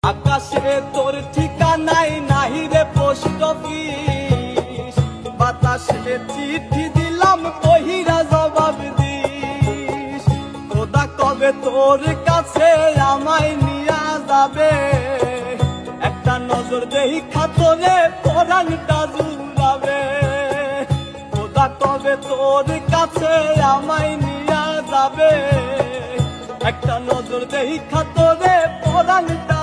আকাশে তোর ঠিকানাই নাহি রে পোস্ট অফিস, বাতাসে চিঠি দিলাম বহিরা জবাব দিস। খোদা কবে তোর কাছে আমায় নিয়া যাবে, একটা নজর দেখা তোরে পরাণটা জুড়াবে। খোদা কবে তোর কাছে আমায় নিয়া যাবে, একটা নজর দেখা তোরে পরাণটা